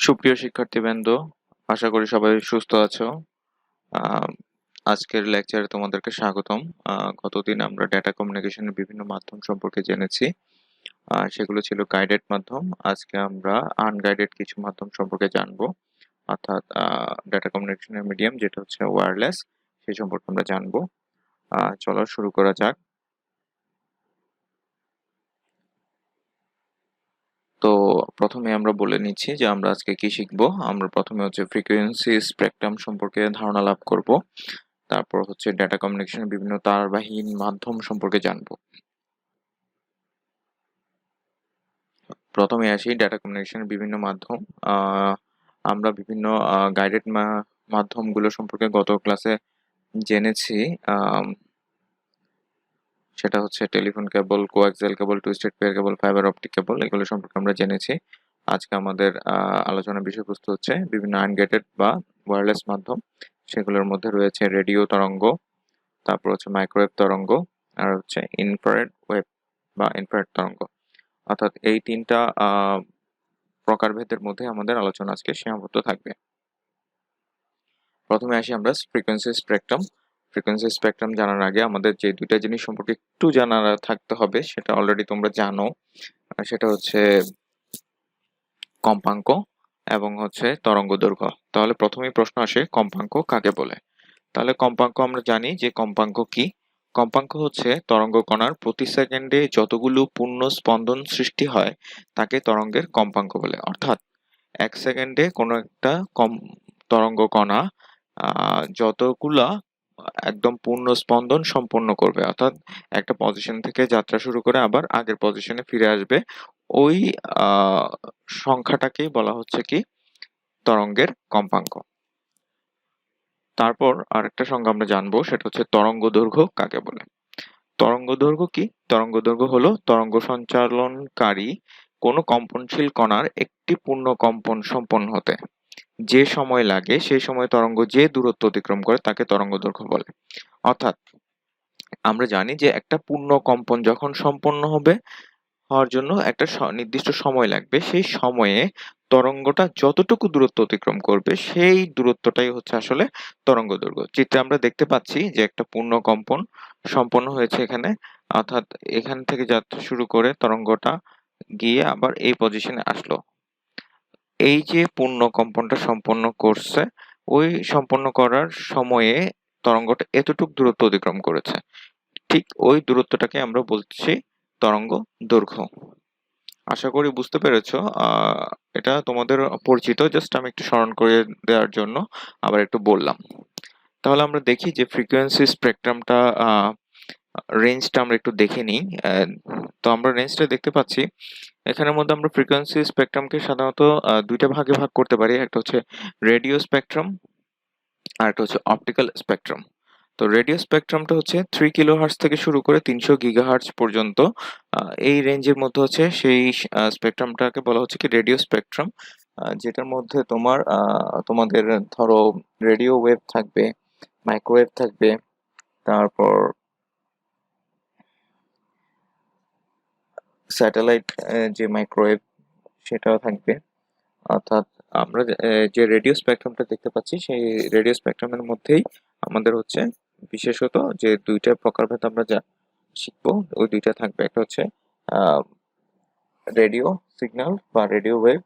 সুপ্রিয় শিক্ষার্থীবৃন্দ, আশা করি সবাই সুস্থ আছো। আহ, আজকের লেকচারে তোমাদেরকে স্বাগতম। গতদিন আমরা ডেটা কমিউনিকেশনের বিভিন্ন মাধ্যম সম্পর্কে জেনেছি। সেগুলো ছিল গাইডেড মাধ্যম। আজকে আমরা আনগাইডেড কিছু মাধ্যম সম্পর্কে জানবো, অর্থাৎ ডেটা কমিউনিকেশনের মিডিয়াম যেটা হচ্ছে ওয়্যারলেস, সেই সম্পর্কে আমরা জানবো। চলো শুরু করা যাক। তো প্রথমে আমরা বলে নিচ্ছি যে আমরা আজকে কি শিখবো। আমরা প্রথমে হচ্ছে ফ্রিকোয়েন্সি স্পেকট্রাম সম্পর্কে ধারণা লাভ করব। তারপর হচ্ছে ডেটা কমিউনিকেশনের বিভিন্ন তারবাহী মাধ্যম সম্পর্কে জানবো। প্রথমে আসি ডেটা কমিউনিকেশনের বিভিন্ন মাধ্যম। আমরা বিভিন্ন গাইডেড মাধ্যমগুলো সম্পর্কে গত ক্লাসে জেনেছি। সেটা হচ্ছে telephone cable, coaxial cable, twisted pair cable, fibre optic cable, এগুলো সম্পর্কে আমরা জেনেছি। আজকে আমাদের আলোচনার বিষয়বস্তু হচ্ছে বিভিন্ন আনগাইডেড বা ওয়্যারলেস মাধ্যম। সেগুলোর মধ্যে রয়েছে রেডিও তরঙ্গ, তারপর হচ্ছে মাইক্রোওয়েভ তরঙ্গ, আর হচ্ছে ইনফ্রারেড ওয়েভ বা ইনফ্রারেড তরঙ্গ। অর্থাৎ এই তিনটা প্রকারভেদের মধ্যে আমাদের আলোচনা আজকে সীমাবদ্ধ থাকবে। প্রথমে আসি আমরা ফ্রিকোয়েন্সি স্পেকট্রাম। ফ্রিকোয়েন্সি স্পেকট্রাম জানার আগে আমাদের যে দুইটা জিনিস সম্পর্কে একটু জানা থাকতে হবে, সেটা অলরেডি তোমরা জানো। সেটা হচ্ছে কম্পাঙ্ক এবং হচ্ছে তরঙ্গ দৈর্ঘ্য। তাহলে প্রথমেই প্রশ্ন আসে, কম্পাঙ্ক কাকে বলে? তাহলে কম্পাঙ্ক আমরা জানি যে কম্পাঙ্ক কি। কম্পাঙ্ক হচ্ছে তরঙ্গ কণার প্রতি সেকেন্ডে যতগুলো পূর্ণ স্পন্দন সৃষ্টি হয় তাকে তরঙ্গের কম্পাঙ্ক বলে। অর্থাৎ 1 সেকেন্ডে কোনো একটা তরঙ্গ কণা যতগুলা একদম পূর্ণ স্পন্দন সম্পন্ন করবে, অর্থাৎ একটা পজিশন থেকে যাত্রা শুরু করে আবার আগের পজিশনে ফিরে আসবে, ওই সংখ্যাটাকেই বলা হচ্ছে কি তরঙ্গের কম্পাঙ্ক। তারপর আরেকটা সংজ্ঞা আমরা জানবো, সেটা হচ্ছে তরঙ্গ দৈর্ঘ্য কাকে বলে। তরঙ্গ দৈর্ঘ্য কি? তরঙ্গ দৈর্ঘ্য হলো তরঙ্গ সঞ্চালনকারী কোনো কম্পনশীল কণার একটি পূর্ণ কম্পন সম্পন্ন হতে যে সময় লাগে, সেই সময় তরঙ্গ যে দূরত্ব অতিক্রম করে তাকে তরঙ্গ দৈর্ঘ্য বলে। অর্থাৎ আমরা জানি যে একটা পূর্ণ কম্পন যখন সম্পন্ন হওয়ার জন্য একটা নির্দিষ্ট সময় লাগবে, সেই সময়ে তরঙ্গটা যতটুকু দূরত্ব অতিক্রম করবে সেই দূরত্বটাই হচ্ছে আসলে তরঙ্গ দৈর্ঘ্য। চিত্রে আমরা দেখতে পাচ্ছি যে একটা পূর্ণ কম্পন সম্পন্ন হয়েছে এখানে, অর্থাৎ এখান থেকে যাত্রা শুরু করে তরঙ্গটা গিয়ে আবার এই পজিশনে আসলো। এই যে পূর্ণ কম্পনটা সম্পন্ন করছে, ওই সম্পন্ন করার সময়ে তরঙ্গটা এতটুকু দূরত্ব অতিক্রম করেছে, ঠিক ওই দূরত্বটাকে আমরা বলছি তরঙ্গ দৈর্ঘ্য। আশা করি বুঝতে পেরেছো। এটা তোমাদের পরিচিত, জাস্ট আমি একটু স্মরণ করে দেওয়ার জন্য আবার একটু বললাম। তাহলে আমরা দেখি যে ফ্রিকোয়েন্সি স্পেকট্রামটা রেঞ্জটা আমরা একটু দেখে নিই। তো আমরা রেঞ্জটা দেখতে পাচ্ছি এখানের মধ্যে। আমরা ফ্রিকোয়েন্সি স্পেকট্রামকে সাধারণত দুইটা ভাগে ভাগ করতে পারি। একটা হচ্ছে রেডিও স্পেকট্রাম, আর একটা হচ্ছে অপটিক্যাল স্পেকট্রাম। তো রেডিও স্পেকট্রামটা হচ্ছে 3 কিলোহার্টজ থেকে শুরু করে 300 গিগাহার্টজ পর্যন্ত, এই রেঞ্জের মধ্যে হচ্ছে সেই স্পেকট্রামটাকে বলা হচ্ছে কি রেডিও স্পেকট্রাম। যেটার মধ্যে তোমাদের ধরো রেডিও ওয়েভ থাকবে, মাইক্রোওয়েভ থাকবে, তারপর স্যাটেলাইট যে মাইক্রোওয়েভ সেটাও থাকবে। অর্থাৎ আমরা যে রেডিও স্পেকট্রামটা দেখতে পাচ্ছি, সেই রেডিও স্পেকট্রামের মধ্যেই আমাদের হচ্ছে বিশেষত যে দুইটা প্রকারভেদ আমরা যা শিখবো, ওই দুইটা থাকবে। একটা হচ্ছে রেডিও সিগন্যাল বা রেডিও ওয়েভ,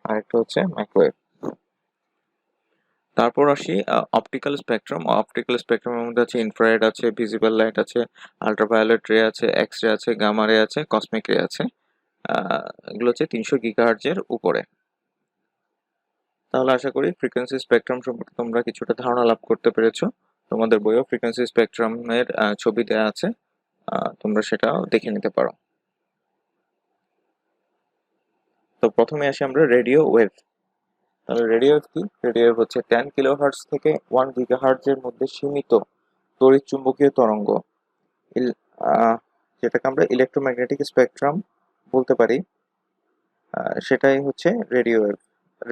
আর একটা হচ্ছে মাইক্রোওয়েভ। তারপর আসি অপটিক্যাল স্পেকট্রাম। অপটিক্যাল স্পেকট্রামের মধ্যে আছে ইনফ্রারেড আছে, ভিজিবল লাইট আছে, আল্ট্রাভায়োলেট রে আছে, এক্স রে আছে, গামা রে আছে, কসমিক রে আছে। এগুলো হচ্ছে 300 গিগাহার্টজের উপরে। তাহলে আশা করি ফ্রিকোয়েন্সি স্পেকট্রাম সম্পর্কে তোমরা কিছুটা ধারণা লাভ করতে পেরেছো। তোমাদের বইয়েও ফ্রিকোয়েন্সি স্পেকট্রামের ছবি দেওয়া আছে, তোমরা সেটাও দেখে নিতে পারো। তো প্রথমে আসি আমরা রেডিও ওয়েভ। তাহলে রেডিও ওয়েভ কি? রেডিও ওয়েভ হচ্ছে 10 কিলোহার্টজ থেকে 1 গিগাহার্টজের মধ্যে সীমিত তড়িৎ চুম্বকীয় তরঙ্গ, যেটাকে আমরা ইলেকট্রোম্যাগনেটিক স্পেকট্রাম বলতে পারি। সেটাই হচ্ছে রেডিও ওয়েভ।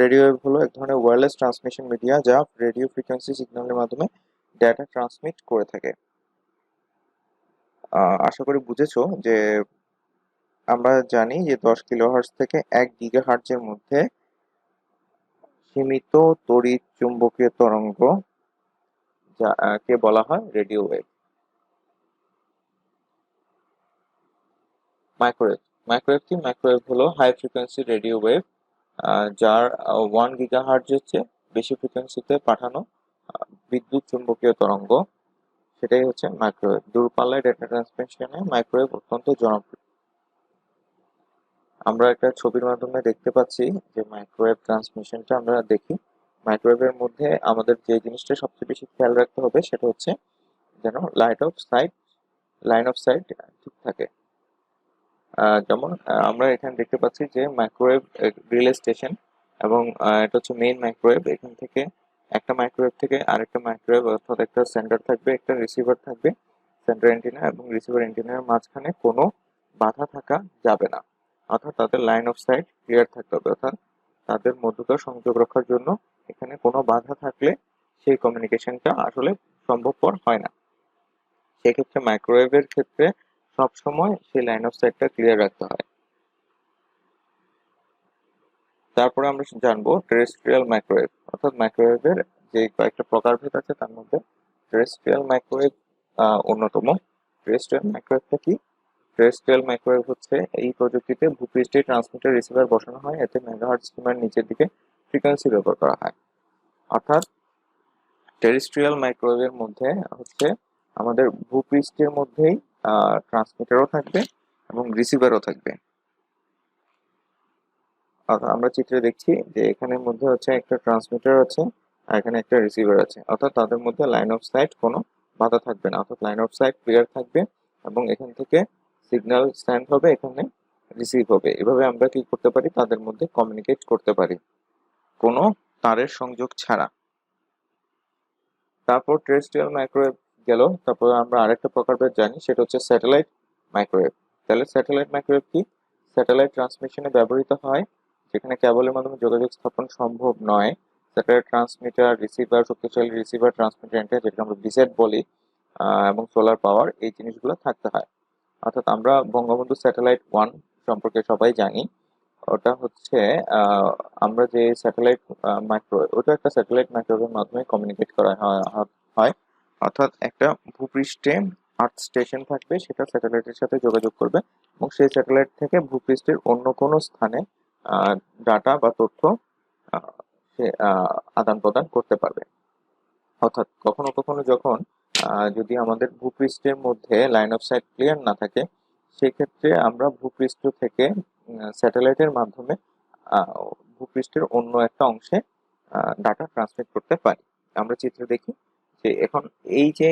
রেডিও ওয়েভ হলো এক ধরনের ওয়্যারলেস ট্রান্সমিশন মিডিয়া যা রেডিও ফ্রিকোয়েন্সি সিগন্যালের মাধ্যমে ডেটা ট্রান্সমিট করে থাকে। আশা করি বুঝেছো যে আমরা জানি যে 10 কিলোহার্টজ থেকে 1 গিগাহার্টজের মধ্যে সীমিত তড়িৎ চুম্বকীয় তরঙ্গ কে বলা হয় রেডিও ওয়েভ। মাইক্রোওয়েভ। মাইক্রোওয়েভ কি? মাইক্রোওয়েভ হলো হাই ফ্রিকোয়েন্সি রেডিও ওয়েভ, যার 1 GHz চেয়ে বেশি ফ্রিকোয়েন্সিতে পাঠানো বিদ্যুৎ চুম্বকীয় তরঙ্গ, সেটাই হচ্ছে মাইক্রোওয়েভ। দূরপাল্লায় ডেটা ট্রান্সমিশনে মাইক্রোওয়েভ অত্যন্ত জনপ্রিয়। আমরা একটা ছবির মাধ্যমে দেখতে পাচ্ছি যে মাইক্রোওয়েভ ট্রান্সমিশনটা আমরা দেখি। মাইক্রোওয়েভের মধ্যে আমাদের যে জিনিসটা সবচেয়ে বেশি খেয়াল রাখতে হবে সেটা হচ্ছে যেন লাইন অফ সাইট ঠিক থাকে। যেমন আমরা এখানে দেখতে পাচ্ছি যে মাইক্রোওয়েভ রিলে স্টেশন, এবং এটা হচ্ছে মেইন মাইক্রোওয়েভ। এখান থেকে একটা মাইক্রোওয়েভ থেকে আরেকটা মাইক্রোওয়েভ, অর্থাৎ একটা সেন্টার থাকবে, একটা রিসিভার থাকবে। সেন্টার অ্যান্টেনা এবং রিসিভার অ্যান্টেনার মাঝখানে কোনো বাধা থাকা যাবে না, অর্থাৎ তাদের লাইন অফ সাইট ক্লিয়ার থাকতে হবে। অর্থাৎ তাদের মধ্যকার সংযোগ রক্ষার জন্য এখানে কোনো বাধা থাকলে সেই কমিউনিকেশনটা আসলে সম্ভবপর হয় না। সেক্ষেত্রে মাইক্রোওয়েভের ক্ষেত্রে সবসময় সেই লাইন অফ সাইটটা ক্লিয়ার রাখতে হয়। তারপরে আমরা জানবো টেরেস্ট্রিয়াল মাইক্রোওয়েভ, অর্থাৎ মাইক্রোওয়েভের যে কয়েকটা প্রকারভেদ আছে তার মধ্যে টেরেস্ট্রিয়াল মাইক্রোওয়েভ অন্যতম। টেরেস্ট্রিয়াল মাইক্রোওয়েভটা কি? টেরেস্ট্রিয়াল মাইক্রোওয়েভ হচ্ছে এই প্রযুক্তিতে ভূপৃষ্ঠে ট্রান্সমিটার রিসিভার বসানো হয়, এতে মেগাহার্টজ সীমার নিচের দিকে ফ্রিকোয়েন্সি ব্যবহার করা হয়। অর্থাৎ টেরেস্ট্রিয়াল মাইক্রোওয়েভের মধ্যে হচ্ছে আমাদের ভূপৃষ্ঠের মধ্যেই ট্রান্সমিটারও থাকবে এবং রিসিভারও থাকবে। আমরা চিত্রে দেখছি যে এখানের মধ্যে হচ্ছে একটা ট্রান্সমিটার আছে আর এখানে একটা রিসিভার আছে, অর্থাৎ তাদের মধ্যে লাইন অফ সাইট কোনো বাধা থাকবে না, অর্থাৎ লাইন অফ সাইট ক্লিয়ার থাকবে এবং এখান থেকে সিগন্যাল সেন্ড হবে, এখানে রিসিভ হবে। এভাবে আমরা কি করতে পারি? তাদের মধ্যে কমিউনিকেট করতে পারি কোনো তারের সংযোগ ছাড়া। তারপর টেরেস্ট্রিয়াল মাইক্রোওয়েভ গেল, তারপর আমরা আরেকটা প্রকারভেদ জানি, সেটা হচ্ছে স্যাটেলাইট মাইক্রোওয়েভ। তাহলে স্যাটেলাইট মাইক্রোওয়েভ কি? স্যাটেলাইট ট্রান্সমিশনে ব্যবহৃত হয় যেখানে কেবলের মাধ্যমে যোগাযোগ স্থাপন সম্ভব নয়। স্যাটেলাইট ট্রান্সমিটার, রিসিভার, শক্তিশালী রিসিভার, ট্রান্সমিটার অ্যান্টেনা, যেটা আমরা ভিসেট বলি, এবং সোলার পাওয়ার, এই জিনিসগুলো থাকতে হয়। অর্থাৎ আমরা বঙ্গবন্ধু স্যাটেলাইট 1 সম্পর্কে সবাই জানি। ওটা হচ্ছে আমরা যে স্যাটেলাইট মাইক্রোওয়েভ, ওটা একটা স্যাটেলাইট মাইক্রোওয়েভের মাধ্যমে কমিউনিকেট করা হয়। অর্থাৎ একটা ভূপৃষ্ঠে আর্থ স্টেশন থাকবে, সেটা স্যাটেলাইটের সাথে যোগাযোগ করবে এবং সেই স্যাটেলাইট থেকে ভূপৃষ্ঠের অন্য কোনো স্থানে ডাটা বা তথ্য সে আদান প্রদান করতে পারবে। অর্থাৎ কখনো কখনো যখন যদি আমাদের ভূপৃষ্ঠের মধ্যে লাইন অফ সাইট ক্লিয়ার না থাকে, সেক্ষেত্রে আমরা ভূপৃষ্ঠ থেকে স্যাটেলাইটের মাধ্যমে ভূপৃষ্ঠের অন্য একটা অংশে ডাটা ট্রান্সমিট করতে পারি। আমরা চিত্রে দেখি যে এখন এই যে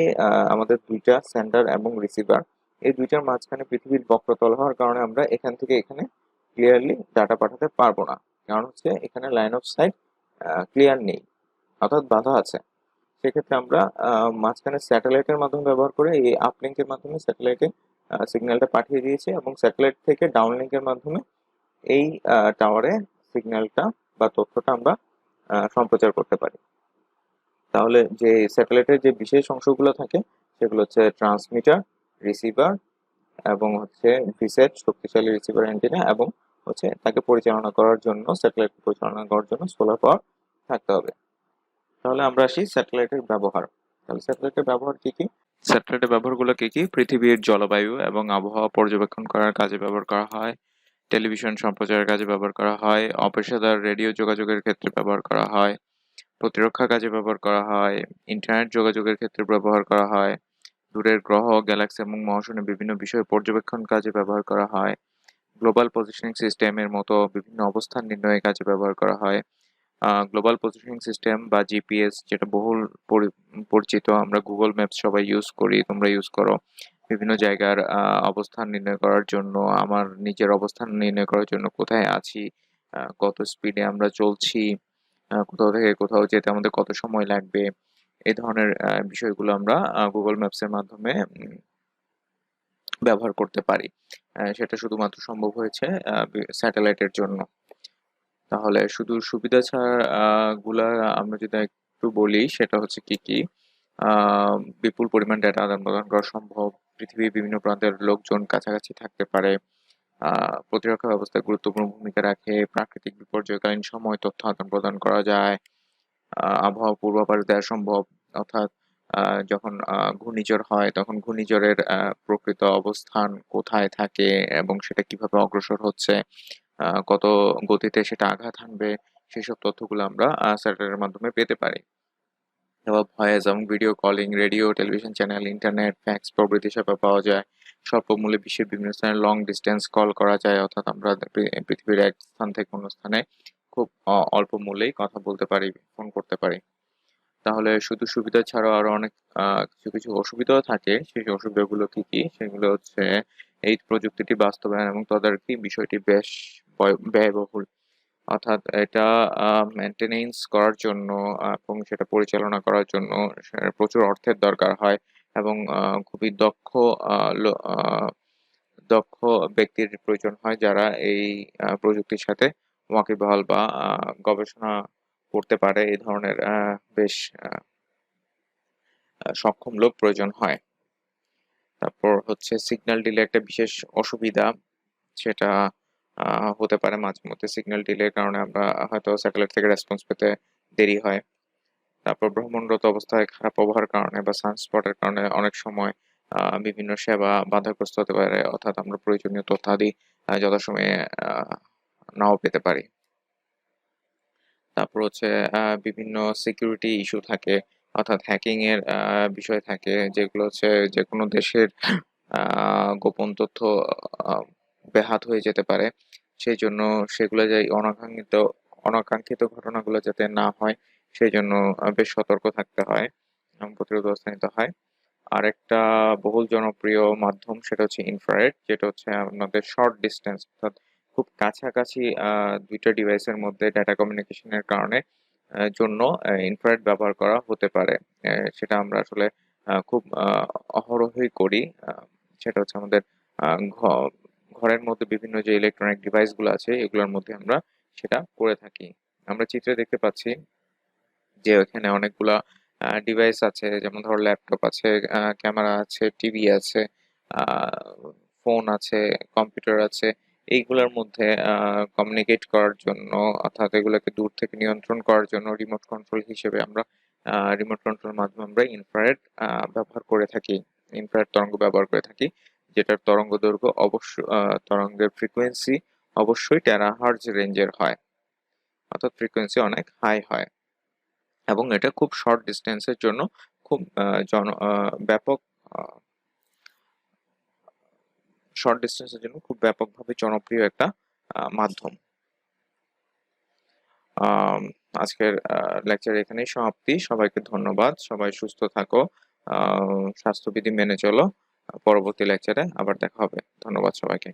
আমাদের দুইটা সেন্ডার এবং রিসিভার, এই দুইটার মাঝখানে পৃথিবীর বক্রতল হওয়ার কারণে আমরা এখান থেকে এখানে ক্লিয়ারলি ডাটা পাঠাতে পারবো না, কারণ হচ্ছে এখানে লাইন অফ সাইট ক্লিয়ার নেই, অর্থাৎ বাধা আছে। সেক্ষেত্রে আমরা মাঝখানে স্যাটেলাইটের মাধ্যমে ব্যবহার করে এই আপলিঙ্কের মাধ্যমে স্যাটেলাইটে সিগন্যালটা পাঠিয়ে দিয়েছি এবং স্যাটেলাইট থেকে ডাউনলিঙ্কের মাধ্যমে এই টাওয়ারে সিগন্যালটা বা তথ্যটা আমরা সম্প্রচার করতে পারি। তাহলে যে স্যাটেলাইটের যে বিশেষ অংশগুলো থাকে সেগুলো হচ্ছে ট্রান্সমিটার, রিসিভার এবং হচ্ছে ভিসেট, শক্তিশালী রিসিভার অ্যান্টেনা, এবং হচ্ছে তাকে পরিচালনা করার জন্য, স্যাটেলাইট পরিচালনা করার জন্য সোলার পাওয়ার থাকতে হবে। তাহলে আমরা আসি স্যাটেলাইটের ব্যবহার। তাহলে স্যাটেলাইটের ব্যবহার কি কি? স্যাটেলাইটের ব্যবহারগুলো কি কি? পৃথিবীর জলবায়ু এবং আবহাওয়া পর্যবেক্ষণ করার কাজে ব্যবহার করা হয়, টেলিভিশন সম্প্রচারের কাজে ব্যবহার করা হয়, অপেশাদার রেডিও যোগাযোগের ক্ষেত্রে ব্যবহার করা হয়, প্রতিরক্ষা কাজে ব্যবহার করা হয়, ইন্টারনেট যোগাযোগের ক্ষেত্রে ব্যবহার করা হয়, দূরের গ্রহ, গ্যালাক্সি এবং মহাশূন্যে বিভিন্ন বিষয় পর্যবেক্ষণ কাজে ব্যবহার করা হয়, গ্লোবাল পজিশনিং সিস্টেমের মতো বিভিন্ন অবস্থান নির্ণয়ের কাজে ব্যবহার করা হয়। গ্লোবাল পজিশনিং সিস্টেম বা জিপিএস, যেটা বহুল পরিচিত, আমরা গুগল ম্যাপস সবাই ইউজ করি, তোমরা ইউজ করো। বিভিন্ন জায়গার অবস্থান নির্ণয় করার জন্য, আমার নিজের অবস্থান নির্ণয় করার জন্য, কোথায় আছি, কত স্পিডে আমরা চলছি, কোথাও থেকে কোথাও যেতে আমাদের কত সময় লাগবে, এই ধরনের বিষয়গুলো আমরা গুগল ম্যাপসের মাধ্যমে ব্যবহার করতে পারি। সেটা শুধুমাত্র সম্ভব হয়েছে স্যাটেলাইটের জন্য। তাহলে শুধু সুবিধা ছাড়া গুলা আমরা যদি একটু বলি, সেটা হচ্ছে কি কি? বিপুল পরিমাণ ডেটা আদান প্রদান করা সম্ভব, পৃথিবীর বিভিন্ন প্রান্তের লোকজন কাছাকাছি থাকতে পারে, প্রতিরক্ষা ব্যবস্থায় গুরুত্বপূর্ণ ভূমিকা রাখে। প্রাকৃতিক বিপর্যয়কালীন সময় তথ্য আদান-প্রদান করা যায়। আবহাওয়া পূর্বাভাস দেওয়া সম্ভব। অর্থাৎ যখন ঘূর্ণিঝড় হয় তখন ঘূর্ণিঝড়ের প্রকৃত অবস্থান কোথায় থাকে এবং সেটা কিভাবে অগ্রসর হচ্ছে, কত গতিতে সেটা আঘাত হানবে, সেসব তথ্যগুলো আমরা স্যাটেলাইটের মাধ্যমে পেতে পারি। এবার ভয়েস এবং video calling, radio, television channel, internet, fax প্রভৃতি সেবা পাওয়া যায়। স্বল্প মূল্যে বিশ্বের বিভিন্ন স্থানে লং ডিস্টেন্স কল করা যায়, অর্থাৎ আমরা পৃথিবীর এক স্থান থেকে অন্য স্থানে খুব অল্প মূল্যেই কথা বলতে পারি, ফোন করতে পারি। তাহলে শুধু সুবিধা ছাড়াও আরো অনেক কিছু কিছু অসুবিধাও থাকে। সেই অসুবিধাগুলো কি কি? সেগুলো হচ্ছে এই প্রযুক্তিটি বাস্তবায়ন এবং তদারকি বিষয়টি বেশ ব্যয়বহুল। অর্থাৎ এটা মেইনটেনেন্স করার জন্য এবং সেটা পরিচালনা করার জন্য প্রচুর অর্থের দরকার হয় এবং খুবই দক্ষ ব্যক্তির প্রয়োজন হয় যারা এই প্রযুক্তির সাথে ওয়াকিবহাল বা গবেষণা করতে পারে। এই ধরনের বেশ সক্ষম লোক প্রয়োজন হয়। তারপর হচ্ছে সিগন্যাল ডিলে একটা বিশেষ অসুবিধা, সেটা হতে পারে মাঝে মধ্যে সিগন্যাল ডিলের কারণে আমরা হয়তো স্যাটেলাইট থেকে রেসপন্স পেতে দেরি হয়। তারপর ভ্রমণরত অবস্থায় খারাপ আবহাওয়ার কারণে বা সানস্পটের কারণে অনেক সময় বিভিন্ন সেবা বাধাগ্রস্ত হতে পারে, অর্থাৎ আমরা প্রয়োজনীয় তথ্যাদি যথাসময়ে নাও পেতে পারি। তারপর হচ্ছে বিভিন্ন সিকিউরিটি ইস্যু থাকে, অর্থাৎ হ্যাকিং এর বিষয় থাকে, যেগুলো হচ্ছে যে কোনো দেশের গোপন তথ্য আহ, ব্যাহত হয়ে যেতে পারে। সেই জন্য সেগুলো যে অনাকাঙ্ক্ষিত ঘটনাগুলো যাতে না হয় সেই জন্য বেশ সতর্ক থাকতে হয় এবং প্রতিরোধ ব্যবস্থা নিতে হয়। আরেকটা বহুল জনপ্রিয় মাধ্যম সেটা হচ্ছে ইনফ্রারেড, যেটা হচ্ছে আমাদের শর্ট ডিস্টেন্স, অর্থাৎ খুব কাছাকাছি দুইটা ডিভাইসের মধ্যে ডাটা কমিউনিকেশনের কারণে জন্য ইনফ্রারেড ব্যবহার করা হতে পারে। সেটা আমরা আসলে খুব অহরহই করি। সেটা হচ্ছে আমাদের ঘরের মধ্যে বিভিন্ন যে ইলেকট্রনিক ডিভাইস গুলো আছে এগুলোর মধ্যে আমরা সেটা করে থাকি। আমরা চিত্রে দেখতে পাচ্ছি যে ওখানে অনেকগুলা ডিভাইস আছে, যেমন ধরো ল্যাপটপ আছে, ক্যামেরা আছে, টিভি আছে, ফোন আছে, কম্পিউটার আছে। এইগুলোর মধ্যে কমিউনিকেট করার জন্য, অর্থাৎ এগুলোকে দূর থেকে নিয়ন্ত্রণ করার জন্য রিমোট কন্ট্রোল হিসেবে আমরা রিমোট কন্ট্রোল মাধ্যমে আমরা ইনফ্রারেড ব্যবহার করে থাকি, ইনফ্রারেড তরঙ্গ ব্যবহার করে থাকি, যেটার তরঙ্গ দৈর্ঘ্য তরঙ্গের ফ্রিকোয়েন্সি অবশ্যই টেরাহার্জ রেঞ্জের হয়, অর্থাৎ ফ্রিকোয়েন্সি অনেক হাই হয় এবং এটা খুব শর্ট ডিস্টেন্সের জন্য খুব ব্যাপক শর্ট ডিস্টেন্সের জন্য খুব ব্যাপকভাবে জনপ্রিয় একটা মাধ্যম। আম, আজকের লেকচার এখানেই সমাপ্তি। সবাইকে ধন্যবাদ। সবাই সুস্থ থাকো, স্বাস্থ্যবিধি মেনে চলো। পরবর্তী লেকচারে আবার দেখা হবে। ধন্যবাদ সবাইকে।